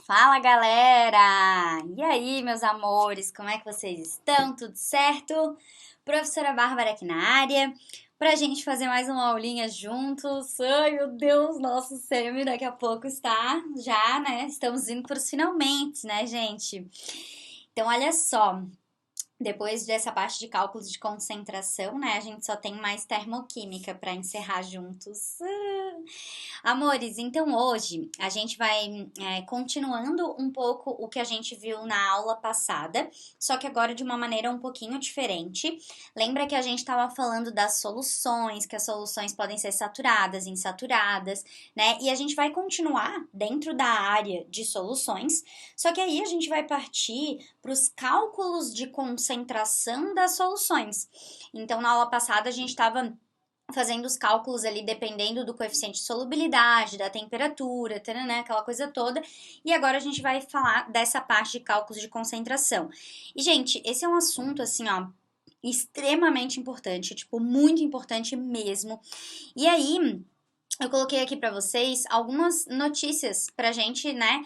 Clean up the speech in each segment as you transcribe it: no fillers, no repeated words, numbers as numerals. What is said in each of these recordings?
Fala, galera! E aí, meus amores, como é que vocês estão? Tudo certo? Professora Bárbara aqui na área, pra gente fazer mais uma aulinha juntos. Ai, meu Deus, nosso semi daqui a pouco está já, né? Estamos indo para os finalmente, né, gente? Então, olha só. Depois dessa parte de cálculos de concentração, né, a gente só tem mais termoquímica para encerrar juntos. Amores, então hoje a gente vai continuando um pouco o que a gente viu na aula passada, só que agora de uma maneira um pouquinho diferente. Lembra que a gente estava falando das soluções, que as soluções podem ser saturadas, insaturadas, né? E a gente vai continuar dentro da área de soluções, só que aí a gente vai partir para os cálculos de concentração das soluções. Então, na aula passada a gente estava fazendo os cálculos ali dependendo do coeficiente de solubilidade, da temperatura, taranã, aquela coisa toda. E agora a gente vai falar dessa parte de cálculos de concentração. E, gente, esse é um assunto, assim, ó, extremamente importante, tipo, muito importante mesmo. E aí, eu coloquei aqui para vocês algumas notícias pra gente, né,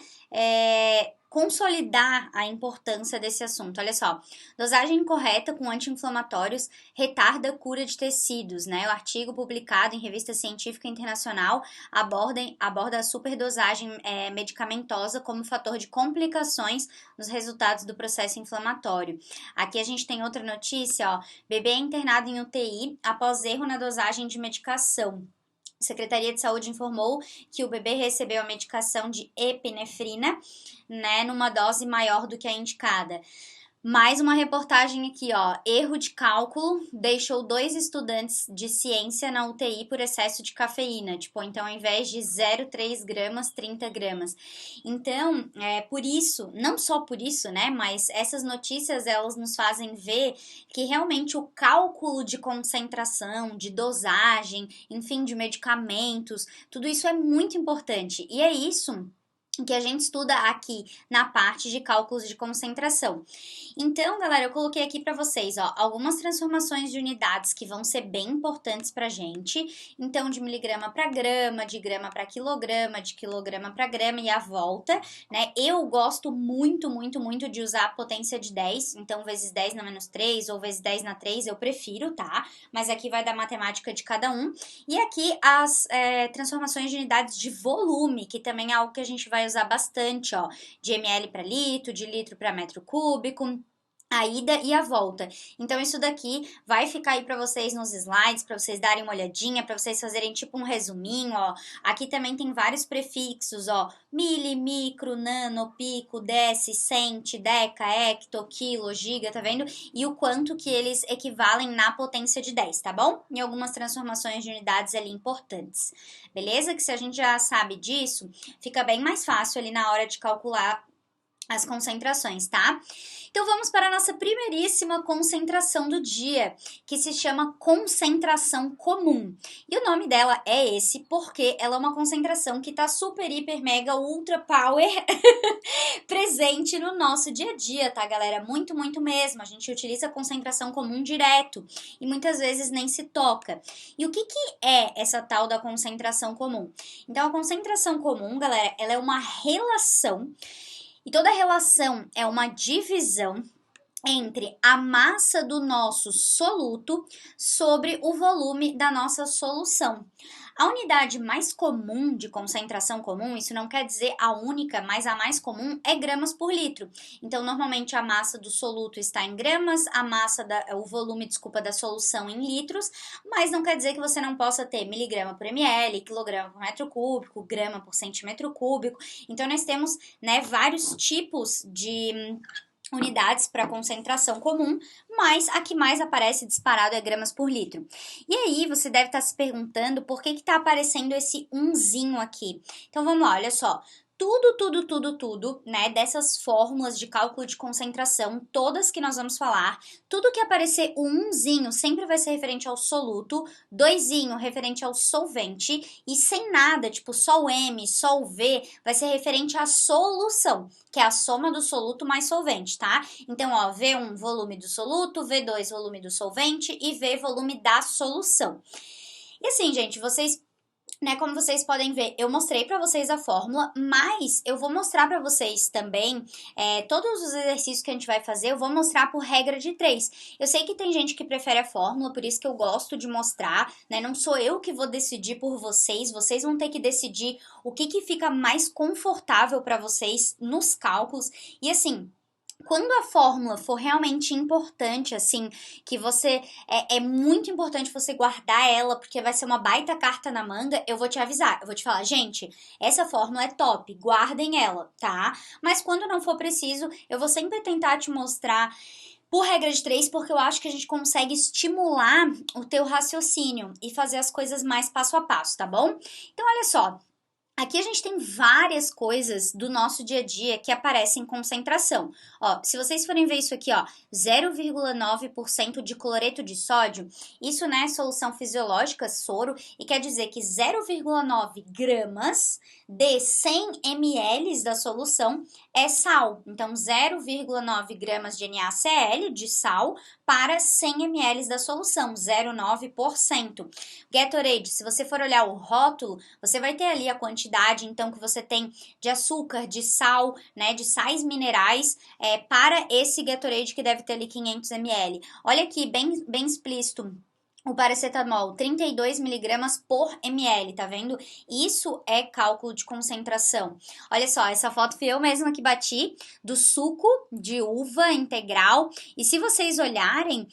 consolidar a importância desse assunto. Olha só, dosagem correta com anti-inflamatórios retarda a cura de tecidos, né? O artigo publicado em revista científica internacional aborda a superdosagem medicamentosa como fator de complicações nos resultados do processo inflamatório. Aqui a gente tem outra notícia, ó, bebê internado em UTI após erro na dosagem de medicação. A Secretaria de Saúde informou que o bebê recebeu a medicação de epinefrina, né, numa dose maior do que a indicada. Mais uma reportagem aqui, ó. Erro de cálculo deixou 2 estudantes de ciência na UTI por excesso de cafeína. Tipo, então, ao invés de 0,3 gramas, 30 gramas. Então, por isso, não só por isso, né? Mas essas notícias, elas nos fazem ver que realmente o cálculo de concentração, de dosagem, enfim, de medicamentos, tudo isso é muito importante. E é isso que a gente estuda aqui na parte de cálculos de concentração. Então, galera, eu coloquei aqui para vocês, ó, algumas transformações de unidades que vão ser bem importantes pra gente. Então, de miligrama para grama, de grama para quilograma, de quilograma para grama e a volta, né? Eu gosto muito, muito, muito de usar a potência de 10, então vezes 10 na menos 3 ou vezes 10 na 3, eu prefiro, tá? Mas aqui vai dar matemática de cada um. E aqui as transformações de unidades de volume, que também é algo que a gente vai usar bastante, ó, de ml para litro, de litro para metro cúbico, a ida e a volta. Então isso daqui vai ficar aí para vocês nos slides, para vocês darem uma olhadinha, para vocês fazerem tipo um resuminho, ó. Aqui também tem vários prefixos, ó, mili, micro, nano, pico, deci, centi, deca, hecto, quilo, giga, tá vendo? E o quanto que eles equivalem na potência de 10, tá bom? E algumas transformações de unidades ali importantes. Beleza? Que se a gente já sabe disso, fica bem mais fácil ali na hora de calcular as concentrações, tá? Então vamos para a nossa primeiríssima concentração do dia, que se chama concentração comum. E o nome dela é esse porque ela é uma concentração que tá super, hiper, mega, ultra power presente no nosso dia a dia, tá, galera? Muito, muito mesmo. A gente utiliza a concentração comum direto e muitas vezes nem se toca. E o que é essa tal da concentração comum? Então, a concentração comum, galera, ela é uma relação. E toda relação é uma divisão entre a massa do nosso soluto sobre o volume da nossa solução. A unidade mais comum de concentração comum, isso não quer dizer a única, mas a mais comum é gramas por litro. Então, normalmente a massa do soluto está em gramas, o volume, da solução em litros, mas não quer dizer que você não possa ter miligrama por ml, quilograma por metro cúbico, grama por centímetro cúbico. Então, nós temos, né, vários tipos de unidades para concentração comum, mas a que mais aparece disparado é gramas por litro. E aí você deve estar se perguntando por que está aparecendo esse umzinho aqui. Então vamos lá, olha só. Tudo, né, dessas fórmulas de cálculo de concentração, todas que nós vamos falar, tudo que aparecer o umzinho sempre vai ser referente ao soluto, doisinho referente ao solvente, e sem nada, tipo só o M, só o V, vai ser referente à solução, que é a soma do soluto mais solvente, tá? Então, ó, V1, volume do soluto, V2, volume do solvente, e V, volume da solução. E assim, gente, vocês né, como vocês podem ver, eu mostrei para vocês a fórmula, mas eu vou mostrar para vocês também todos os exercícios que a gente vai fazer, eu vou mostrar por regra de 3. Eu sei que tem gente que prefere a fórmula, por isso que eu gosto de mostrar, né, não sou eu que vou decidir por vocês, vocês vão ter que decidir o que fica mais confortável para vocês nos cálculos, e assim, quando a fórmula for realmente importante, assim, que você é muito importante você guardar ela, porque vai ser uma baita carta na manga, eu vou te avisar, eu vou te falar, gente, essa fórmula é top, guardem ela, tá? Mas quando não for preciso, eu vou sempre tentar te mostrar por regra de 3, porque eu acho que a gente consegue estimular o teu raciocínio e fazer as coisas mais passo a passo, tá bom? Então, olha só. Aqui a gente tem várias coisas do nosso dia a dia que aparecem em concentração. Ó, se vocês forem ver isso aqui, ó, 0,9% de cloreto de sódio, isso, né, é solução fisiológica, soro, e quer dizer que 0,9 gramas de 100 ml da solução é sal. Então, 0,9 gramas de NaCl, de sal, para 100 ml da solução, 0,9%. Gatorade, se você for olhar o rótulo, você vai ter ali a quantidade, então, que você tem de açúcar, de sal, né, de sais minerais para esse Gatorade que deve ter ali 500 ml. Olha aqui, bem explícito. O paracetamol, 32 miligramas por ml, tá vendo? Isso é cálculo de concentração. Olha só, essa foto fui eu mesma que bati, do suco de uva integral. E se vocês olharem,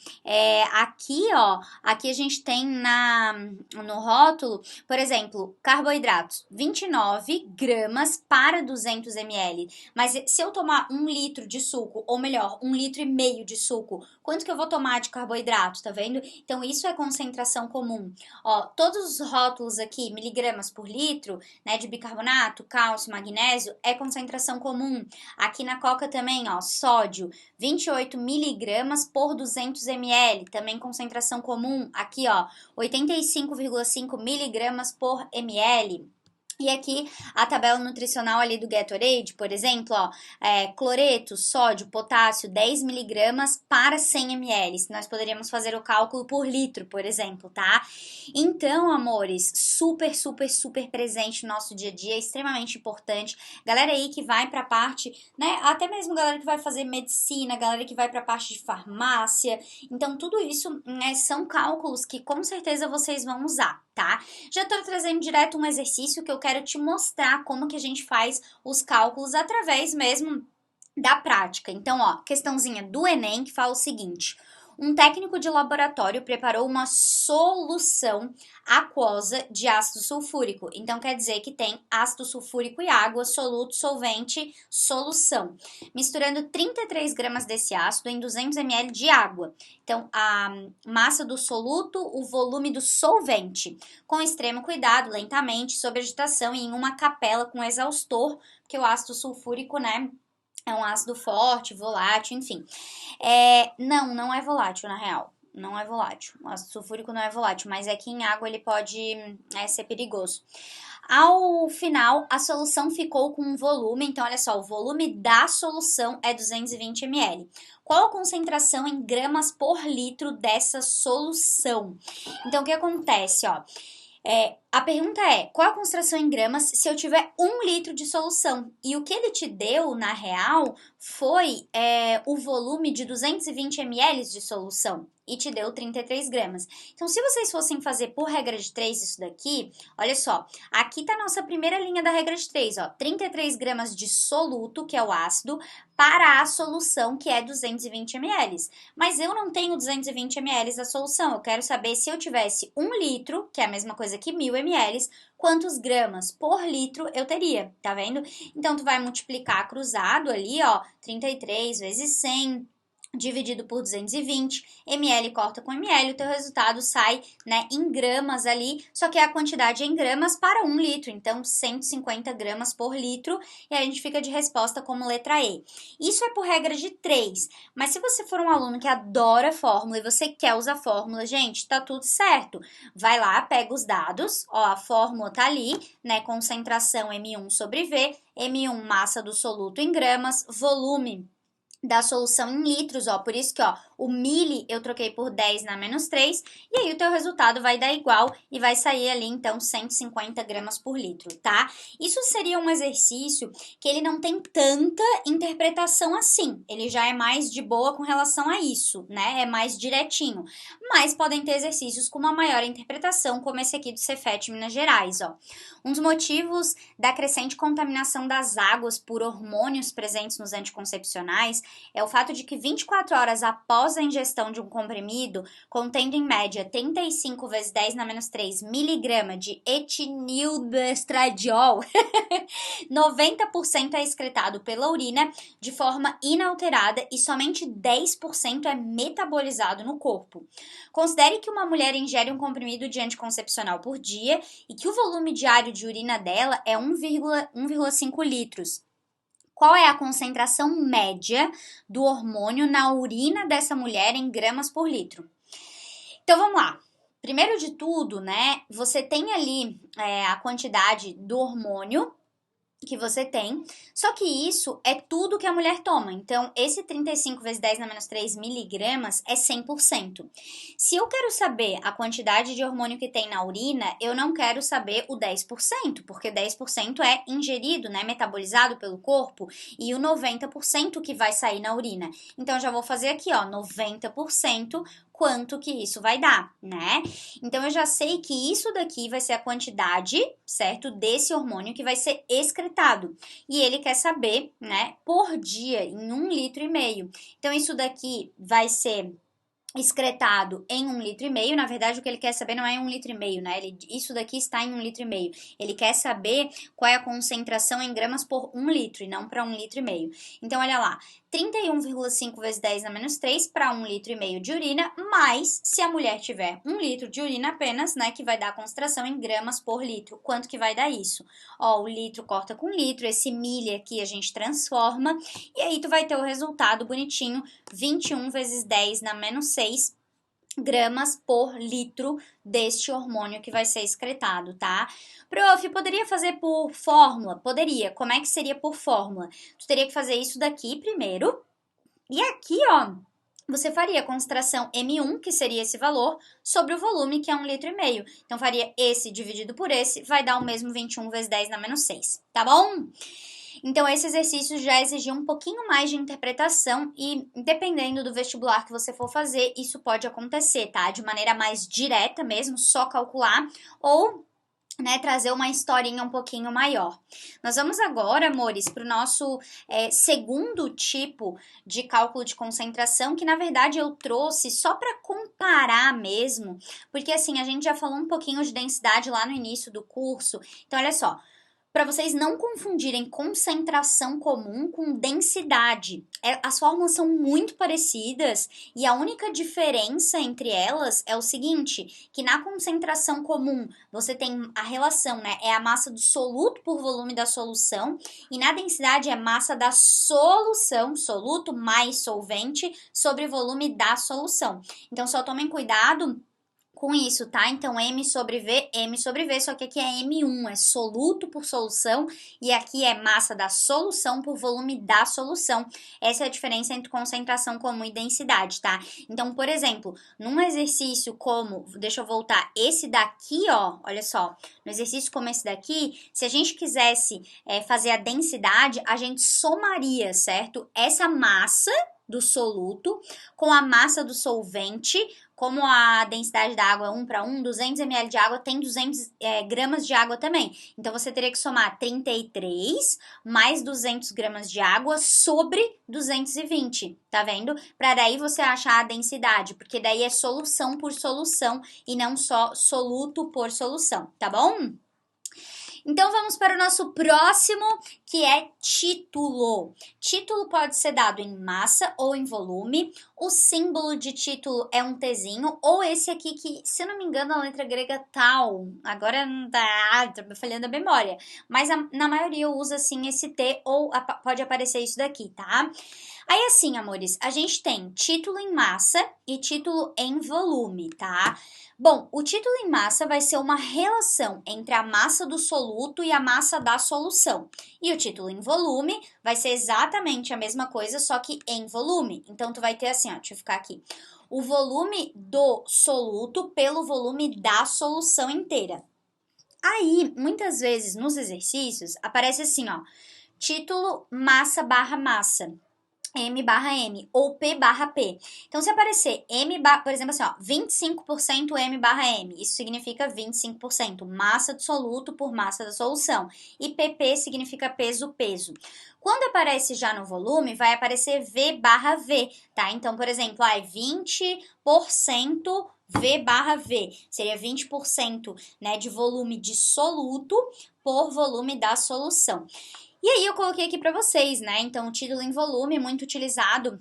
aqui, ó, aqui a gente tem no rótulo, por exemplo, carboidratos, 29 gramas para 200 ml. Mas se eu tomar 1 litro de suco, ou melhor, 1,5 litro de suco, quanto que eu vou tomar de carboidrato, tá vendo? Então, isso é concentração comum. Ó, todos os rótulos aqui, miligramas por litro, né, de bicarbonato, cálcio, magnésio, é concentração comum. Aqui na Coca também, ó, sódio, 28 miligramas por 200 ml, também concentração comum. Aqui, ó, 85,5 miligramas por ml. E aqui a tabela nutricional ali do Gatorade, por exemplo, ó, cloreto, sódio, potássio, 10 miligramas para 100 ml. Nós poderíamos fazer o cálculo por litro, por exemplo, tá? Então, amores, super, super, super presente no nosso dia a dia, extremamente importante. Galera aí que vai pra parte, né, até mesmo galera que vai fazer medicina, galera que vai pra parte de farmácia. Então, tudo isso, né, são cálculos que com certeza vocês vão usar, tá? Já tô trazendo direto um exercício que eu quero te mostrar como que a gente faz os cálculos através mesmo da prática. Então, ó, questãozinha do Enem que fala o seguinte: um técnico de laboratório preparou uma solução aquosa de ácido sulfúrico. Então, quer dizer que tem ácido sulfúrico e água, soluto, solvente, solução. Misturando 33 gramas desse ácido em 200 ml de água. Então, a massa do soluto, o volume do solvente. Com extremo cuidado, lentamente, sob agitação e em uma capela com exaustor, porque o ácido sulfúrico, né, é um ácido forte, volátil, enfim. Não é volátil, na real. Não é volátil. O ácido sulfúrico não é volátil, mas é que em água ele pode ser perigoso. Ao final, a solução ficou com um volume, então olha só, o volume da solução é 220 ml. Qual a concentração em gramas por litro dessa solução? Então, o que acontece, ó? A pergunta é, qual a concentração em gramas se eu tiver 1 litro de solução? E o que ele te deu, na real, foi o volume de 220 ml de solução. E te deu 33 gramas. Então, se vocês fossem fazer por regra de 3 isso daqui, olha só, aqui tá a nossa primeira linha da regra de 3, ó, 33 gramas de soluto, que é o ácido, para a solução, que é 220 ml. Mas eu não tenho 220 ml da solução, eu quero saber se eu tivesse 1 litro, que é a mesma coisa que 1000 ml, quantos gramas por litro eu teria, tá vendo? Então, tu vai multiplicar cruzado ali, ó, 33 vezes 100 dividido por 220, ml corta com ml, o teu resultado sai, né, em gramas ali, só que a quantidade é em gramas para 1 litro, então 150 gramas por litro, e aí a gente fica de resposta como letra E. Isso é por regra de 3, mas se você for um aluno que adora fórmula e você quer usar fórmula, gente, tá tudo certo. Vai lá, pega os dados, ó, a fórmula tá ali, né, concentração M1 sobre V, M1 massa do soluto em gramas, volume da solução em litros, ó, por isso que, ó, O mili eu troquei por 10 na menos 3, e aí o teu resultado vai dar igual e vai sair ali, então, 150 gramas por litro, tá? Isso seria um exercício que ele não tem tanta interpretação assim, ele já é mais de boa com relação a isso, né? É mais direitinho, mas podem ter exercícios com uma maior interpretação, como esse aqui do Cefet, Minas Gerais, ó. Um dos motivos da crescente contaminação das águas por hormônios presentes nos anticoncepcionais é o fato de que 24 horas após a ingestão de um comprimido, contendo em média 35 vezes 10 na menos 3 miligrama de etilildestradiol, 90% é excretado pela urina de forma inalterada e somente 10% é metabolizado no corpo. Considere que uma mulher ingere um comprimido de anticoncepcional por dia e que o volume diário de urina dela é 1,5 litros. Qual é a concentração média do hormônio na urina dessa mulher em gramas por litro? Então vamos lá. Primeiro de tudo, né, você tem ali a quantidade do hormônio que você tem, só que isso é tudo que a mulher toma. Então, esse 35 vezes 10 na menos 3 miligramas é 100%. Se eu quero saber a quantidade de hormônio que tem na urina, eu não quero saber o 10%, porque 10% é ingerido, né, metabolizado pelo corpo, e o 90% que vai sair na urina. Então, eu já vou fazer aqui, ó, 90%, quanto que isso vai dar, né? Então, eu já sei que isso daqui vai ser a quantidade, certo, desse hormônio que vai ser excretado. E ele quer saber, né, por dia, em 1,5 litro. Então, isso daqui vai ser excretado em 1,5 litro. Na verdade, o que ele quer saber não é em 1,5 litro, né? Isso daqui está em 1,5 litro. Ele quer saber qual é a concentração em gramas por 1 litro e não para 1,5 litro. Então, olha lá, 31,5 vezes 10 na menos 3 para 1,5 litro de urina, mas se a mulher tiver 1 litro de urina apenas, né, que vai dar a concentração em gramas por litro. Quanto que vai dar isso? Ó, o litro corta com litro, esse milha aqui a gente transforma, e aí tu vai ter o resultado bonitinho, 21 vezes 10 na menos 6 gramas por litro deste hormônio que vai ser excretado, tá? Prof, poderia fazer por fórmula? Poderia. Como é que seria por fórmula? Tu teria que fazer isso daqui primeiro, e aqui, ó, você faria a concentração M1, que seria esse valor, sobre o volume, que é 1,5 litro. Então, faria esse dividido por esse, vai dar o mesmo 21 vezes 10 na menos 6, tá bom? Então, esse exercício já exigiu um pouquinho mais de interpretação e, dependendo do vestibular que você for fazer, isso pode acontecer, tá? De maneira mais direta mesmo, só calcular, ou, né, trazer uma historinha um pouquinho maior. Nós vamos agora, amores, para o nosso segundo tipo de cálculo de concentração, que na verdade eu trouxe só para comparar mesmo, porque assim, a gente já falou um pouquinho de densidade lá no início do curso, então olha só, para vocês não confundirem concentração comum com densidade. As fórmulas são muito parecidas e a única diferença entre elas é o seguinte, que na concentração comum você tem a relação, né, é a massa do soluto por volume da solução, e na densidade é massa da solução, soluto mais solvente, sobre volume da solução. Então, só tomem cuidado com isso, tá? Então, M sobre V, só que aqui é M1, é soluto por solução, e aqui é massa da solução por volume da solução. Essa é a diferença entre concentração comum e densidade, tá? Então, por exemplo, num exercício como, deixa eu voltar, esse daqui, ó, olha só, no exercício como esse daqui, se a gente quisesse fazer a densidade, a gente somaria, certo? Essa massa do soluto com a massa do solvente. Como a densidade da água é 1 para 1, 200 ml de água tem 200 gramas de água também. Então, você teria que somar 33 mais 200 gramas de água sobre 220, tá vendo? Para daí você achar a densidade, porque daí é solução por solução e não só soluto por solução, tá bom? Então, vamos para o nosso próximo, que é título. Título pode ser dado em massa ou em volume. O símbolo de título é um Tzinho, ou esse aqui que, se eu não me engano, a letra grega tal. Agora não tá falhando a memória. Mas na maioria usa, assim, esse T, ou pode aparecer isso daqui, tá? Aí, assim, amores, a gente tem título em massa e título em volume, tá? Bom, o título em massa vai ser uma relação entre a massa do soluto e a massa da solução. E o título em volume vai ser exatamente a mesma coisa, só que em volume. Então, tu vai ter assim, ó, deixa eu ficar aqui. O volume do soluto pelo volume da solução inteira. Aí, muitas vezes nos exercícios, aparece assim, ó, título massa barra massa. M barra M ou P barra P. Então, se aparecer por exemplo, assim, ó, 25% M barra M, isso significa 25% massa do soluto por massa da solução. E PP significa peso. Quando aparece já no volume, vai aparecer V barra V, tá? Então, por exemplo, 20% V barra V. Seria 20%, né, de volume de soluto por volume da solução. E aí eu coloquei aqui para vocês, né? Então, o título em volume, muito utilizado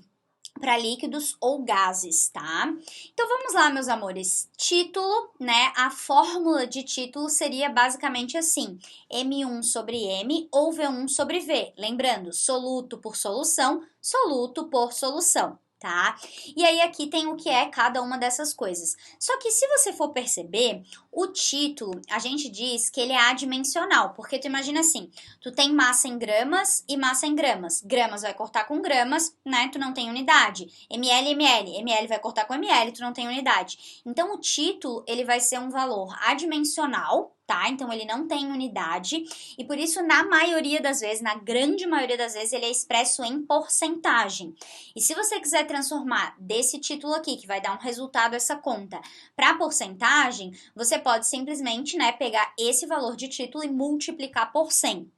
para líquidos ou gases, tá? Então, vamos lá, meus amores. Título, né? A fórmula de título seria basicamente assim: M1 sobre M ou V1 sobre V. Lembrando, soluto por solução, soluto por solução. Tá? E aí aqui tem o que é cada uma dessas coisas. Só que se você for perceber, o título, a gente diz que ele é adimensional, porque tu imagina assim, tu tem massa em gramas e massa em gramas. Gramas vai cortar com gramas, né? Tu não tem unidade. ml vai cortar com ml, tu não tem unidade. Então o título, ele vai ser um valor adimensional, tá? Então ele não tem unidade e por isso na maioria das vezes, na grande maioria das vezes, ele é expresso em porcentagem. E se você quiser transformar desse título aqui, que vai dar um resultado essa conta, para porcentagem, você pode simplesmente, né, pegar esse valor de título e multiplicar por 100.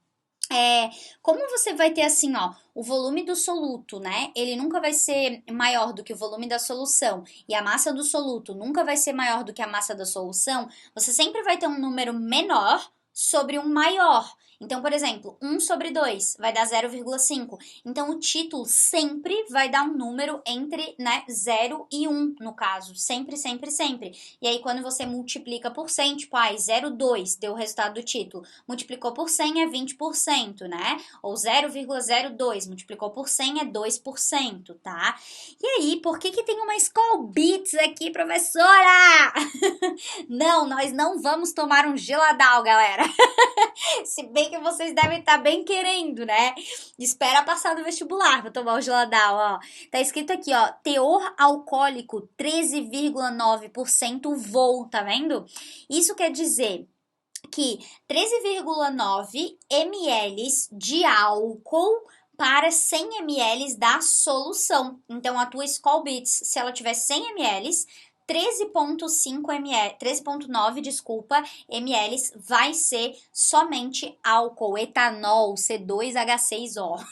Como você vai ter assim, ó, o volume do soluto, né? Ele nunca vai ser maior do que o volume da solução e a massa do soluto nunca vai ser maior do que a massa da solução, você sempre vai ter um número menor sobre um maior. Então, por exemplo, 1 sobre 2 vai dar 0,5. Então, o título sempre vai dar um número entre, né, 0 e 1, no caso. Sempre. E aí, quando você multiplica por 100, tipo, 0,2 deu o resultado do título. Multiplicou por 100 é 20%, né? Ou 0,02 multiplicou por 100 é 2%, tá? E aí, por que tem uma Skol Beats aqui, professora? Não, nós não vamos tomar um geladal, galera. Se bem que vocês devem estar bem querendo, né? Espera passar no vestibular pra tomar o geladal, ó. Tá escrito aqui, ó, teor alcoólico 13,9% vol, tá vendo? Isso quer dizer que 13,9 ml de álcool para 100 ml da solução. Então, a tua Skol Beats, se ela tiver 100 ml, 13,9, desculpa, ml vai ser somente álcool, etanol, C2H6O.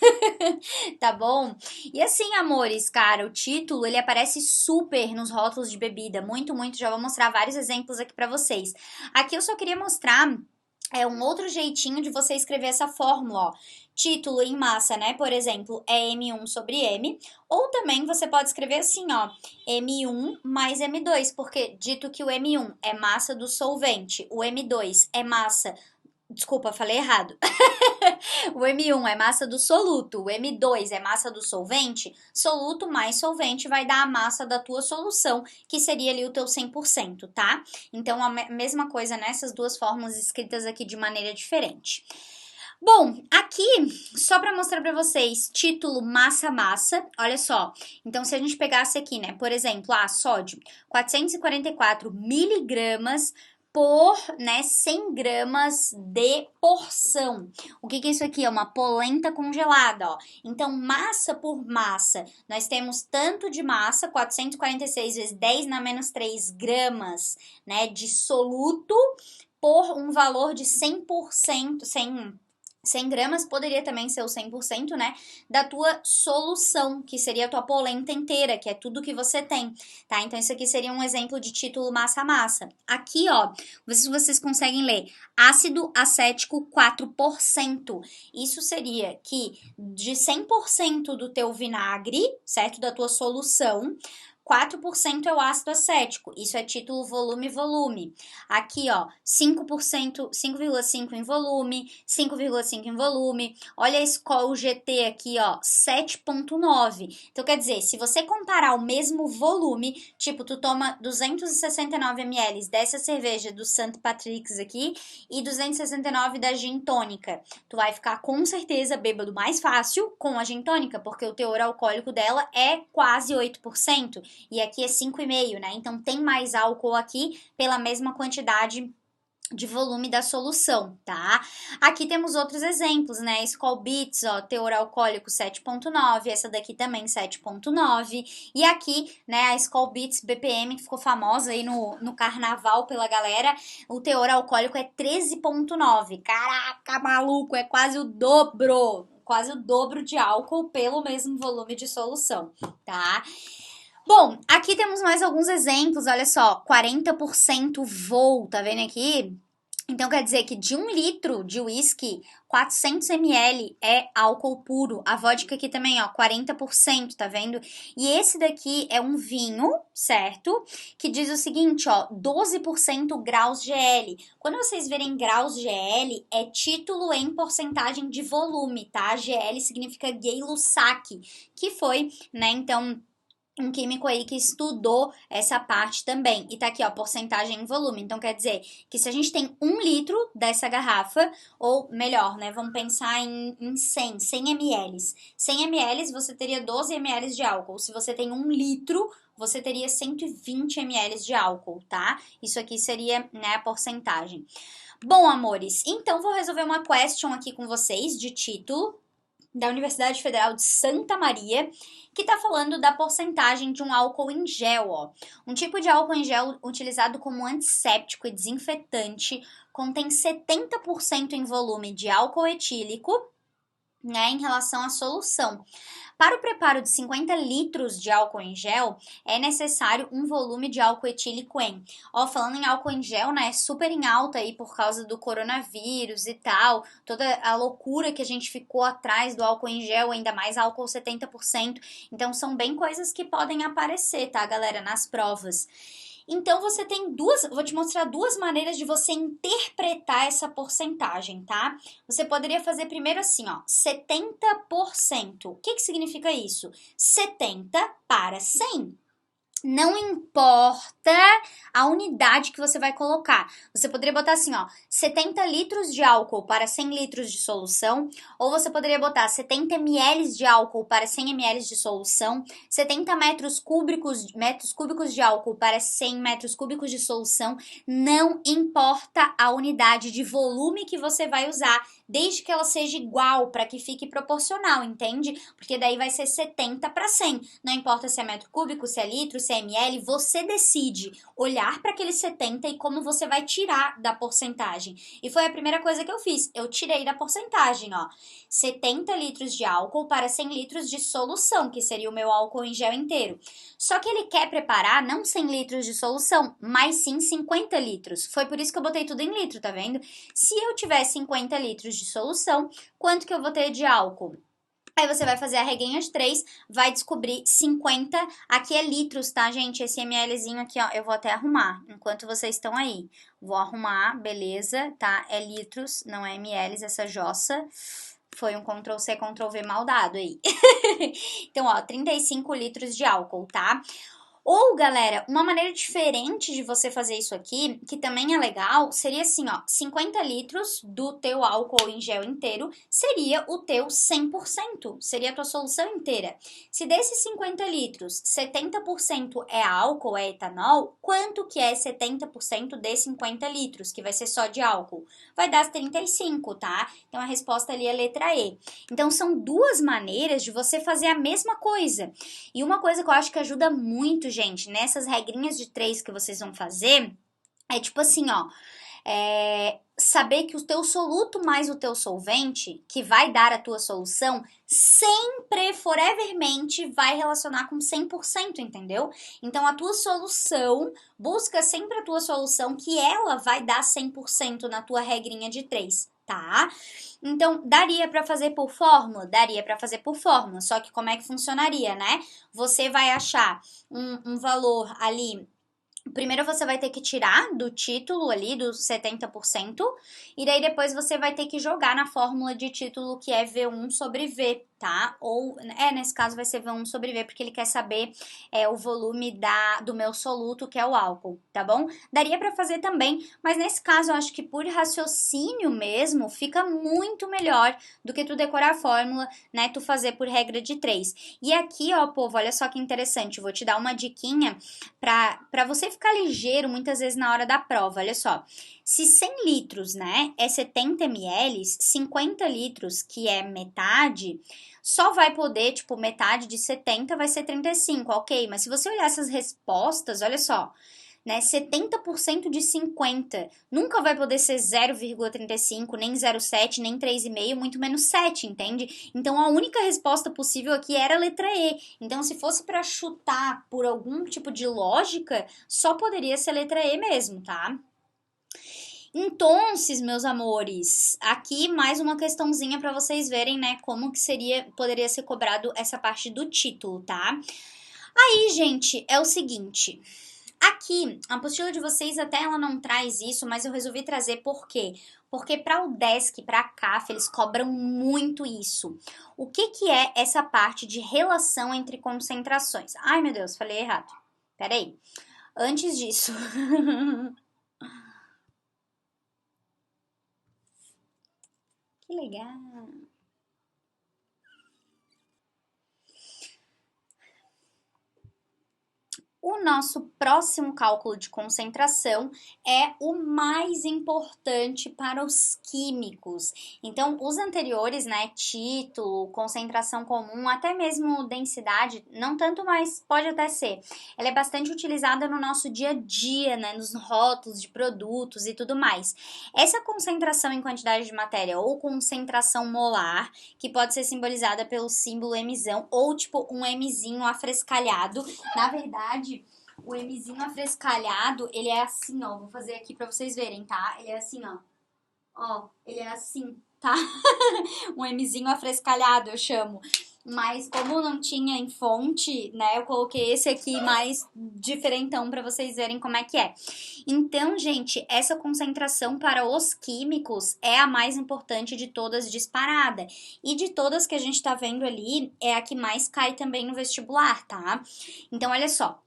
Tá bom? E assim, amores, cara, o título, ele aparece super nos rótulos de bebida, muito, já vou mostrar vários exemplos aqui pra vocês. Aqui eu só queria mostrar um outro jeitinho de você escrever essa fórmula, ó. Título em massa, né? Por exemplo, é M1 sobre M. Ou também você pode escrever assim, ó, M1 mais M2, porque dito que o M1 é massa do solvente, o M2 é massa... Desculpa, falei errado. O M1 é massa do soluto, o M2 é massa do solvente. Soluto mais solvente vai dar a massa da tua solução, que seria ali o teu 100%, tá? Então, a mesma coisa nessas duas fórmulas escritas aqui de maneira diferente. Bom, aqui, só para mostrar para vocês, título massa, olha só. Então, se a gente pegasse aqui, né, por exemplo, sódio, 444 miligramas por, né, 100 gramas de porção. O que é isso aqui? É uma polenta congelada, ó. Então, massa por massa, nós temos tanto de massa, 446 vezes 10 na menos 3 gramas, né, de soluto por um valor de 100%, 100 gramas poderia também ser o 100%, né, da tua solução, que seria a tua polenta inteira, que é tudo que você tem, tá? Então, isso aqui seria um exemplo de título massa. Aqui, ó, vocês conseguem ler, ácido acético 4%. Isso seria que de 100% do teu vinagre, certo? Da tua solução, 4% é o ácido acético, isso é título volume-volume. Aqui, ó, 5%, 5,5 em volume, 5,5 em volume. Olha a Skol GT aqui, ó, 7,9. Então, quer dizer, se você comparar o mesmo volume, tipo, tu toma 269 ml dessa cerveja do St. Patrick's aqui e 269 da gin tônica, tu vai ficar com certeza bêbado mais fácil com a gin tônica, porque o teor alcoólico dela é quase 8%. E aqui é 5,5, né? Então tem mais álcool aqui pela mesma quantidade de volume da solução, tá? Aqui temos outros exemplos, né? Skol Beats, ó, teor alcoólico 7,9, essa daqui também 7,9. E aqui, né, a Skol Beats BPM, que ficou famosa aí no carnaval pela galera, o teor alcoólico é 13,9. Caraca, maluco, é quase o dobro de álcool pelo mesmo volume de solução, tá? Bom, aqui temos mais alguns exemplos, olha só, 40% vol, tá vendo aqui? Então quer dizer que de 1 litro de uísque, 400 ml é álcool puro. A vodka aqui também, ó, 40%, tá vendo? E esse daqui é um vinho, certo? Que diz o seguinte, ó, 12% graus GL. Quando vocês verem graus GL, é título em porcentagem de volume, tá? GL significa Gay-Lussac, que foi, né, então um químico aí que estudou essa parte também. E tá aqui, ó, porcentagem em volume. Então, quer dizer que se a gente tem 1 litro dessa garrafa, ou melhor, né, vamos pensar em 100 ml. 100 ml, você teria 12 ml de álcool. Se você tem 1 litro, você teria 120 ml de álcool, tá? Isso aqui seria, né, a porcentagem. Bom, amores, então vou resolver uma question aqui com vocês de título da Universidade Federal de Santa Maria, que está falando da porcentagem de um álcool em gel, ó. Um tipo de álcool em gel utilizado como antisséptico e desinfetante, contém 70% em volume de álcool etílico, né, em relação à solução. Para o preparo de 50 litros de álcool em gel, é necessário um volume de álcool etílico em. Ó, falando em álcool em gel, né, super em alta aí por causa do coronavírus e tal, toda a loucura que a gente ficou atrás do álcool em gel, ainda mais álcool 70%. Então, são bem coisas que podem aparecer, tá, galera, nas provas. Então, você tem vou te mostrar duas maneiras de você interpretar essa porcentagem, tá? Você poderia fazer primeiro assim, ó, 70%. O que significa isso? 70 para 100. Não importa a unidade que você vai colocar. Você poderia botar assim, ó, 70 litros de álcool para 100 litros de solução, ou você poderia botar 70 ml de álcool para 100 ml de solução, 70 metros cúbicos de álcool para 100 metros cúbicos de solução. Não importa a unidade de volume que você vai usar, desde que ela seja igual, para que fique proporcional, entende? Porque daí vai ser 70 para 100. Não importa se é metro cúbico, se é litro, se é ml, você decide olhar para aquele 70 e como você vai tirar da porcentagem. E foi a primeira coisa que eu fiz. Eu tirei da porcentagem, ó. 70 litros de álcool para 100 litros de solução, que seria o meu álcool em gel inteiro. Só que ele quer preparar não 100 litros de solução, mas sim 50 litros. Foi por isso que eu botei tudo em litro, tá vendo? Se eu tiver 50 litros de solução, quanto que eu vou ter de álcool? Aí você vai fazer a regrinha de 3, vai descobrir 50, aqui é litros, tá, gente? Esse mlzinho aqui, ó, eu vou até arrumar, enquanto vocês estão aí. Vou arrumar, beleza, tá? É litros, não é mls, essa jossa. Foi um Ctrl+C, Ctrl+V mal dado aí. Então, ó, 35 litros de álcool, tá? Ou, galera, uma maneira diferente de você fazer isso aqui, que também é legal, seria assim, ó, 50 litros do teu álcool em gel inteiro seria o teu 100%, seria a tua solução inteira. Se desses 50 litros, 70% é álcool, é etanol, quanto que é 70% de 50 litros, que vai ser só de álcool? Vai dar 35, tá? Então, a resposta ali é a letra E. Então, são duas maneiras de você fazer a mesma coisa. E uma coisa que eu acho que ajuda muito, gente, nessas regrinhas de 3 que vocês vão fazer, é tipo assim, ó, saber que o teu soluto mais o teu solvente, que vai dar a tua solução, sempre, forevermente, vai relacionar com 100%, entendeu? Então, a tua solução, busca sempre a tua solução, que ela vai dar 100% na tua regrinha de 3. tá? Então, daria para fazer por fórmula? Daria para fazer por fórmula, só que como é que funcionaria, né? Você vai achar um valor ali. Primeiro você vai ter que tirar do título ali, dos 70%, e daí depois você vai ter que jogar na fórmula de título que é V1 sobre V, tá? Ou, nesse caso vai ser V1 sobre V, porque ele quer saber o volume do meu soluto, que é o álcool, tá bom? Daria pra fazer também, mas nesse caso eu acho que por raciocínio mesmo, fica muito melhor do que tu decorar a fórmula, né? Tu fazer por regra de 3. E aqui, ó, povo, olha só que interessante, vou te dar uma diquinha pra você ficar ligeiro muitas vezes na hora da prova, olha só. Se 100 litros, né, é 70 ml, 50 litros, que é metade, só vai poder, tipo, metade de 70 vai ser 35, ok? Mas se você olhar essas respostas, olha só, né, 70% de 50 nunca vai poder ser 0,35, nem 0,7, nem 3,5, muito menos 7, entende? Então a única resposta possível aqui era a letra E. Então se fosse para chutar por algum tipo de lógica, só poderia ser a letra E mesmo, tá? Então, meus amores, aqui mais uma questãozinha para vocês verem, né, como que poderia ser cobrado essa parte do título, tá? Aí, gente, é o seguinte, aqui, a apostila de vocês até ela não traz isso, mas eu resolvi trazer por quê? Porque para o DESC, para a CAF, eles cobram muito isso. O que que é essa parte de relação entre concentrações? Ai, meu Deus, falei errado. Peraí. Antes disso... Que legal. O nosso próximo cálculo de concentração é o mais importante para os químicos. Então, os anteriores, né, título, concentração comum, até mesmo densidade, não tanto, mas pode até ser. Ela é bastante utilizada no nosso dia a dia, né, nos rótulos de produtos e tudo mais. Essa concentração em quantidade de matéria ou concentração molar, que pode ser simbolizada pelo símbolo Mzão ou tipo um Mzinho afrescalhado, na verdade, o Mzinho afrescalhado, ele é assim, ó. Vou fazer aqui pra vocês verem, tá? Ele é assim, ó. Ó, ele é assim, tá? Um Mzinho afrescalhado, eu chamo. Mas como não tinha em fonte, né, eu coloquei esse aqui mais diferentão pra vocês verem como é que é. Então, gente, essa concentração para os químicos é a mais importante de todas disparada. E de todas que a gente tá vendo ali, é a que mais cai também no vestibular, tá? Então, olha só.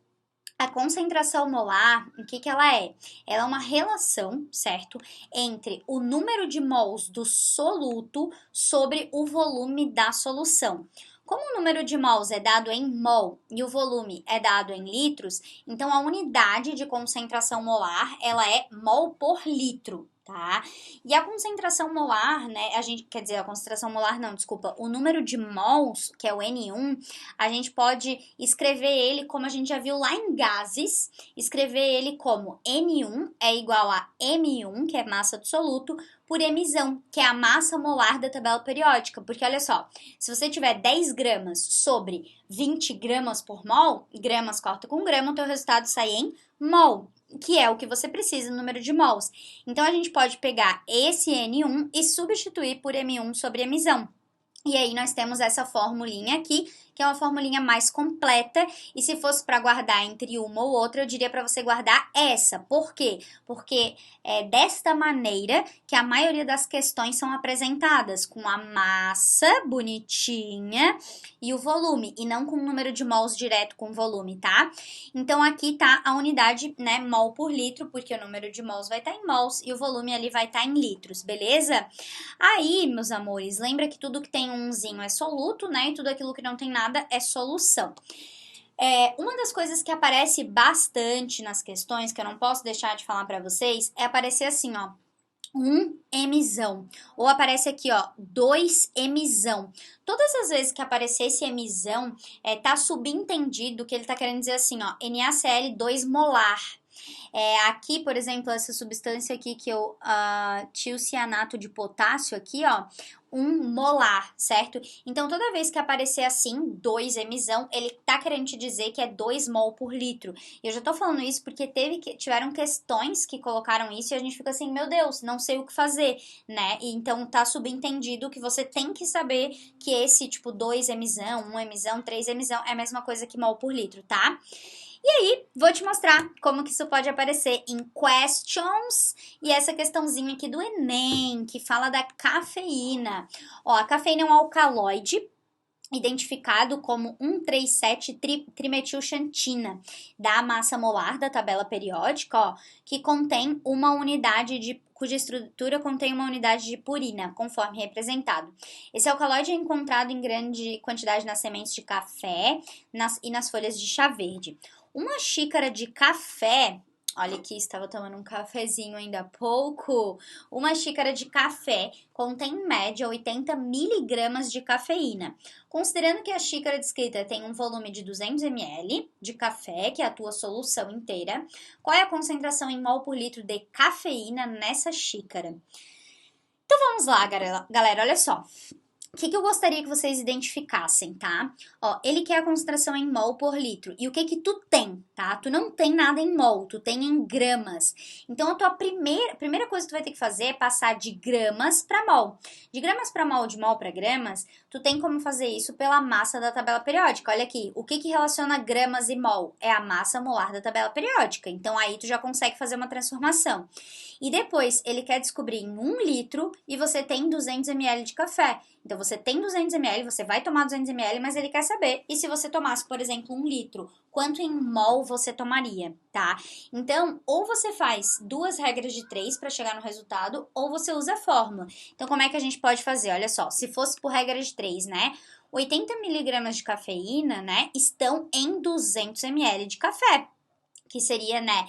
A concentração molar, o que que ela é? Ela é uma relação, certo? Entre o número de mols do soluto sobre o volume da solução. Como o número de mols é dado em mol e o volume é dado em litros, então a unidade de concentração molar, ela é mol por litro, tá? E a concentração molar, né, a concentração molar não, desculpa, o número de mols, que é o N1, a gente pode escrever ele como a gente já viu lá em gases, escrever ele como N1 é igual a M1, que é massa do soluto, por Mzão, que é a massa molar da tabela periódica. Porque olha só, se você tiver 10 gramas sobre 20 gramas por mol, gramas corta com grama, o teu resultado sai em mol, que é o que você precisa, o número de mols. Então, a gente pode pegar esse N1 e substituir por M1 sobre Mzão. E aí nós temos essa formulinha aqui, que é uma formulinha mais completa, e se fosse para guardar entre uma ou outra, eu diria para você guardar essa. Por quê? Porque é desta maneira que a maioria das questões são apresentadas, com a massa bonitinha e o volume, e não com o número de mols direto com o volume, tá? Então aqui tá a unidade, né, mol por litro, porque o número de mols vai estar em mols e o volume ali vai estar em litros, beleza? Aí, meus amores, lembra que tudo que tem umzinho é soluto, né? E tudo aquilo que não tem nada é solução. Uma das coisas que aparece bastante nas questões, que eu não posso deixar de falar pra vocês, é aparecer assim, ó, 1Mzão. Ou aparece aqui, ó, 2Mzão. Todas as vezes que aparecer esse Mzão, tá subentendido que ele tá querendo dizer assim, ó, NaCl 2 molar. Aqui, por exemplo, essa substância aqui que eu, tiocianato de potássio aqui, ó, 1 molar, certo? Então, toda vez que aparecer assim, 2 mzão, ele tá querendo te dizer que é 2 mol por litro. E eu já tô falando isso porque tiveram questões que colocaram isso e a gente fica assim, meu Deus, não sei o que fazer, né? E então, tá subentendido que você tem que saber que esse, tipo, 2 mzão, 1 mzão, 3 mzão é a mesma coisa que mol por litro, tá? E aí, vou te mostrar como que isso pode aparecer em questions e essa questãozinha aqui do Enem, que fala da cafeína. Ó, a cafeína é um alcaloide identificado como 1,3,7-trimetilxantina, da massa molar da tabela periódica, ó, que contém uma unidade cuja estrutura contém uma unidade de purina, conforme representado. Esse alcaloide é encontrado em grande quantidade nas sementes de café e nas folhas de chá verde. Uma xícara de café, olha aqui, estava tomando um cafezinho ainda há pouco. Uma xícara de café contém em média 80 miligramas de cafeína. Considerando que a xícara descrita tem um volume de 200 ml de café, que é a tua solução inteira, qual é a concentração em mol por litro de cafeína nessa xícara? Então vamos lá, galera, olha só. O que eu gostaria que vocês identificassem, tá? Ó, ele quer a concentração em mol por litro. E o que tu tem, tá? Tu não tem nada em mol, tu tem em gramas. Então, a tua primeira coisa que tu vai ter que fazer é passar de gramas para mol. De gramas para mol, de mol para gramas, tu tem como fazer isso pela massa da tabela periódica. Olha aqui, o que relaciona gramas e mol? É a massa molar da tabela periódica. Então, aí tu já consegue fazer uma transformação. E depois, ele quer descobrir em 1 litro e você tem 200 ml de café. Então, você tem 200 ml, você vai tomar 200 ml, mas ele quer saber. E se você tomasse, por exemplo, 1 litro, quanto em mol você tomaria, tá? Então, ou você faz 2 regras de 3 para chegar no resultado, ou você usa a fórmula. Então, como é que a gente pode fazer? Olha só, se fosse por regra de 3, né? 80 miligramas de cafeína, né, estão em 200 ml de café, que seria, né,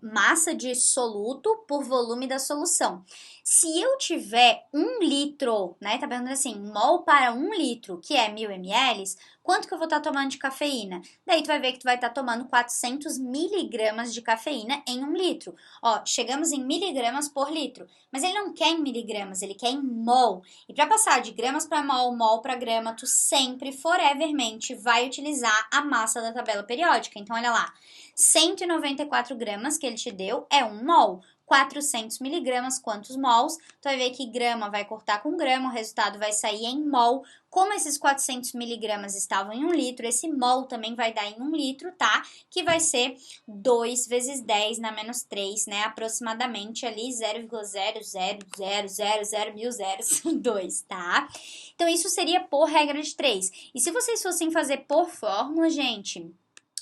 massa de soluto por volume da solução. Se eu tiver 1 litro, né, tá perguntando assim, mol para 1 litro, que é 1000 ml, quanto que eu vou estar tomando de cafeína? Daí tu vai ver que tu vai estar tomando 400 miligramas de cafeína em 1 litro. Ó, chegamos em miligramas por litro, mas ele não quer em miligramas, ele quer em mol. E para passar de gramas para mol, mol para grama, tu sempre, forevermente, vai utilizar a massa da tabela periódica. Então, olha lá, 194 gramas que ele te deu é 1 mol. 400 miligramas, quantos mols? Tu vai ver que grama vai cortar com grama, o resultado vai sair em mol. Como esses 400 miligramas estavam em 1 litro, esse mol também vai dar em 1 litro, tá? Que vai ser 2 vezes 10 na menos 3, né? Aproximadamente ali 0,0000002, tá? Então, isso seria por regra de 3. E se vocês fossem fazer por fórmula, gente...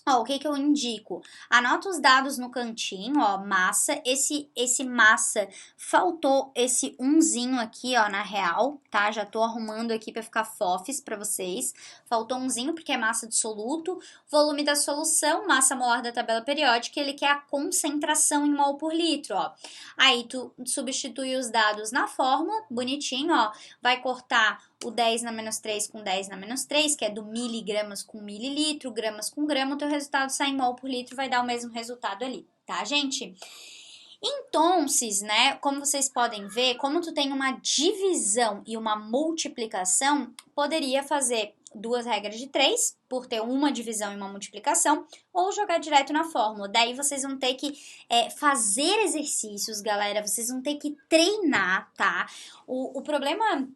Ó, o que eu indico? Anota os dados no cantinho, ó, massa, esse massa, faltou esse umzinho aqui, ó, na real, tá? Já tô arrumando aqui pra ficar fofes pra vocês. Faltou umzinho porque é massa de soluto, volume da solução, massa molar da tabela periódica, ele quer a concentração em mol por litro, ó. Aí tu substitui os dados na fórmula, bonitinho, ó, vai cortar o 10 na menos 3 com 10 na menos 3, que é do miligramas com mililitro, gramas com grama, o teu resultado sai em mol por litro, vai dar o mesmo resultado ali, tá, gente? Então, né, como vocês podem ver, como tu tem uma divisão e uma multiplicação, poderia fazer 2 regras de 3, por ter uma divisão e uma multiplicação, ou jogar direto na fórmula. Daí vocês vão ter que fazer exercícios, galera, vocês vão ter que treinar, tá? O problema...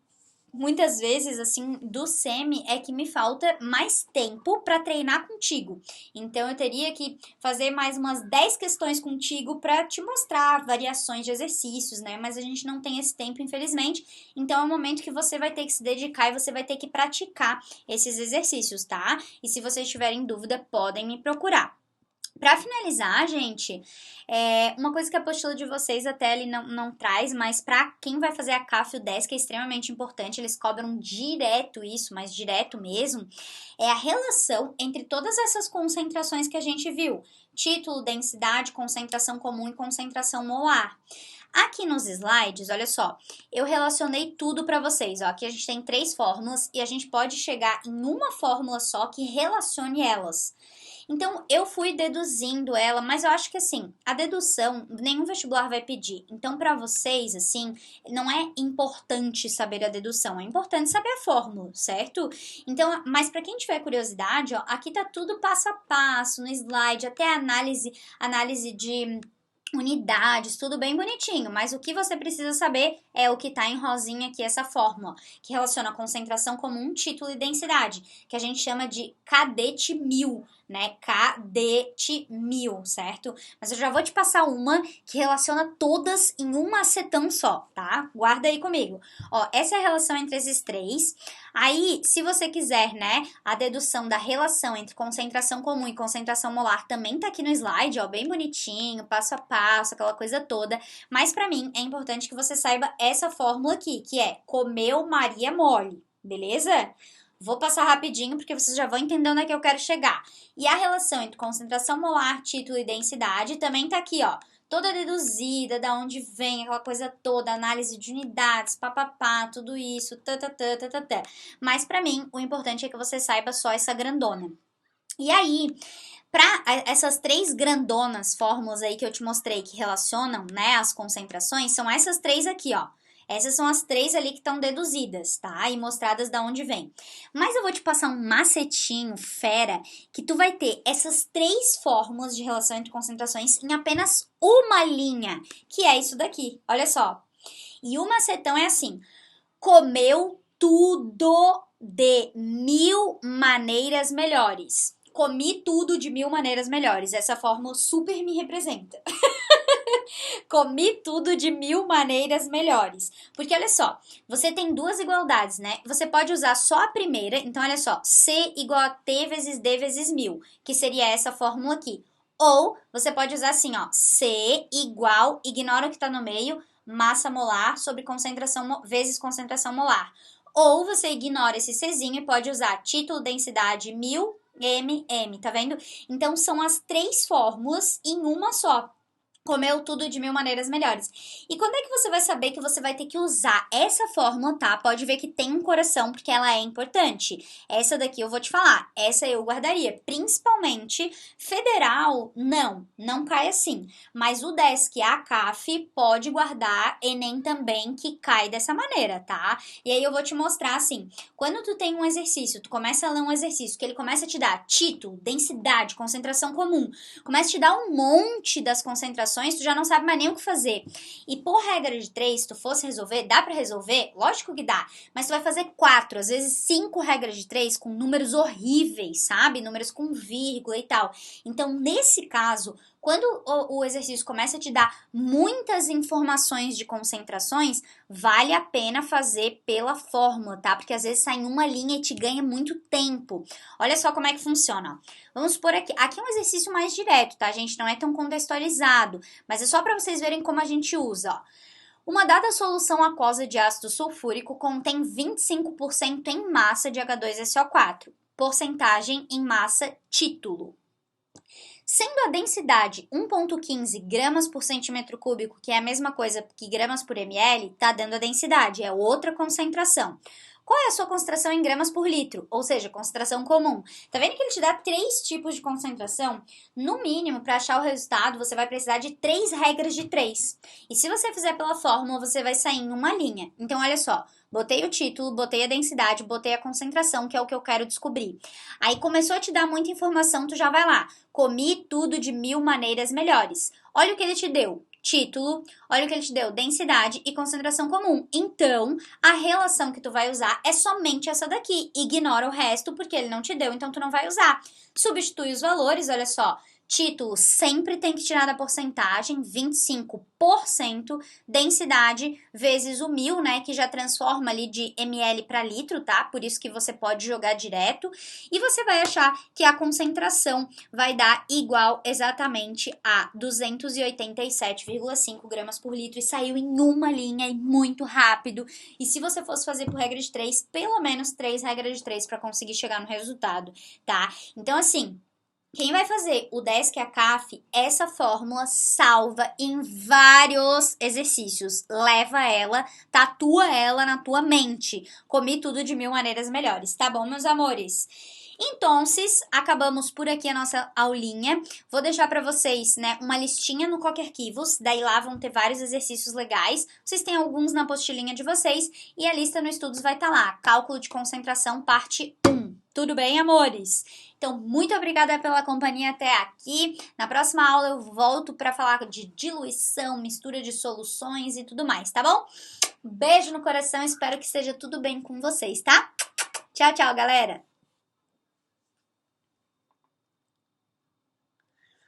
Muitas vezes, assim, do semi é que me falta mais tempo para treinar contigo. Então, eu teria que fazer mais umas 10 questões contigo para te mostrar variações de exercícios, né? Mas a gente não tem esse tempo, infelizmente. Então, é um momento que você vai ter que se dedicar e você vai ter que praticar esses exercícios, tá? E se vocês tiverem dúvida, podem me procurar. Para finalizar, gente, uma coisa que a apostila de vocês até ele não traz, mas para quem vai fazer a CAF e o DES, que é extremamente importante, eles cobram direto isso, mas direto mesmo, é a relação entre todas essas concentrações que a gente viu. Título, densidade, concentração comum e concentração molar. Aqui nos slides, olha só, eu relacionei tudo para vocês, ó. Aqui a gente tem 3 fórmulas e a gente pode chegar em uma fórmula só que relacione elas. Então, eu fui deduzindo ela, mas eu acho que assim, a dedução, nenhum vestibular vai pedir. Então, para vocês, assim, não é importante saber a dedução, é importante saber a fórmula, certo? Então, mas para quem tiver curiosidade, ó, aqui tá tudo passo a passo, no slide, até a análise de unidades, tudo bem bonitinho, mas o que você precisa saber é o que está em rosinha aqui, essa fórmula, que relaciona concentração comum, título e densidade, que a gente chama de cadete 1000, né? Cadete 1000, certo? Mas eu já vou te passar uma que relaciona todas em um macetão só, tá? Guarda aí comigo. Ó, essa é a relação entre esses 3. Aí, se você quiser, né, a dedução da relação entre concentração comum e concentração molar também tá aqui no slide, ó, bem bonitinho, passo a passo, aquela coisa toda. Mas para mim é importante que você saiba essa fórmula aqui, que é comeu Maria mole, beleza? Vou passar rapidinho porque vocês já vão entender onde é que eu quero chegar. E a relação entre concentração molar, título e densidade também tá aqui, ó. Toda deduzida, da onde vem aquela coisa toda, análise de unidades, papapá, tudo isso, tatatã. Mas pra mim, o importante é que você saiba só essa grandona. E aí, para essas 3 grandonas fórmulas aí que eu te mostrei que relacionam, né, as concentrações, são essas 3 aqui, ó. Essas são as 3 ali que estão deduzidas, tá? E mostradas da onde vem. Mas eu vou te passar um macetinho, fera, que tu vai ter essas 3 fórmulas de relação entre concentrações em apenas uma linha, que é isso daqui. Olha só. E o macetão é assim: comeu tudo de 1000 maneiras melhores. Comi tudo de 1000 maneiras melhores. Essa fórmula super me representa. Comi tudo de 1000 maneiras melhores. Porque olha só, você tem 2 igualdades, né? Você pode usar só a primeira. Então, olha só, C igual a T vezes D vezes 1000, que seria essa fórmula aqui. Ou você pode usar assim, ó, C igual, ignora o que tá no meio, massa molar sobre concentração vezes concentração molar. Ou você ignora esse Czinho e pode usar título, densidade, 1000, MM, tá vendo? Então, são as 3 fórmulas em uma só. Comeu tudo de 1000 maneiras melhores. E quando é que você vai saber que você vai ter que usar essa fórmula, tá? Pode ver que tem um coração, porque ela é importante. Essa daqui eu vou te falar. Essa eu guardaria. Principalmente federal, não cai assim. Mas o DESC, a CAF, pode guardar Enem também, que cai dessa maneira, tá? E aí eu vou te mostrar assim. Quando tu tem um exercício, tu começa a ler um exercício, que ele começa a te dar título, densidade, concentração comum, começa a te dar um monte das concentrações, tu já não sabe mais nem o que fazer. E por regra de 3, se tu fosse resolver, dá pra resolver? Lógico que dá. Mas tu vai fazer 4, às vezes 5 regras de 3 com números horríveis, sabe? Números com vírgula e tal. Então, nesse caso, quando o exercício começa a te dar muitas informações de concentrações, vale a pena fazer pela fórmula, tá? Porque às vezes sai em uma linha e te ganha muito tempo. Olha só como é que funciona. Vamos supor aqui é um exercício mais direto, tá, gente? Não é tão contextualizado, mas é só para vocês verem como a gente usa, ó. Uma dada solução aquosa de ácido sulfúrico contém 25% em massa de H2SO4, porcentagem em massa título. Sendo a densidade 1,15 gramas por centímetro cúbico, que é a mesma coisa que gramas por ml, tá dando a densidade, é outra concentração. Qual é a sua concentração em gramas por litro? Ou seja, concentração comum. Tá vendo que ele te dá 3 tipos de concentração? No mínimo, para achar o resultado, você vai precisar de 3 regras de 3. E se você fizer pela fórmula, você vai sair em uma linha. Então, olha só. Botei o título, botei a densidade, botei a concentração, que é o que eu quero descobrir. Aí começou a te dar muita informação, tu já vai lá. Comi tudo de 1000 maneiras melhores. Olha o que ele te deu. Título, olha o que ele te deu, densidade e concentração comum. Então, a relação que tu vai usar é somente essa daqui. Ignora o resto, porque ele não te deu, então tu não vai usar. Substitui os valores, olha só. Título sempre tem que tirar da porcentagem, 25%, densidade vezes o 1000, né, que já transforma ali de ml para litro, tá? Por isso que você pode jogar direto. E você vai achar que a concentração vai dar igual exatamente a 287,5 gramas por litro. E saiu em uma linha e muito rápido. E se você fosse fazer por regra de 3, pelo menos 3 regras de 3 para conseguir chegar no resultado, tá? Então, assim, Quem vai fazer o Desk e a CAF, essa fórmula salva em vários exercícios. Leva ela, tatua ela na tua mente. Comi tudo de 1000 maneiras melhores, tá bom, meus amores? Então, acabamos por aqui a nossa aulinha. Vou deixar para vocês, né, uma listinha no Coque Arquivos. Daí lá vão ter vários exercícios legais. Vocês têm alguns na apostilinha de vocês. E a lista no Estudos vai estar lá. Cálculo de concentração, parte 1. Tudo bem, amores? Então, muito obrigada pela companhia até aqui. Na próxima aula eu volto para falar de diluição, mistura de soluções e tudo mais, tá bom? Beijo no coração, espero que esteja tudo bem com vocês, tá? Tchau, tchau, galera!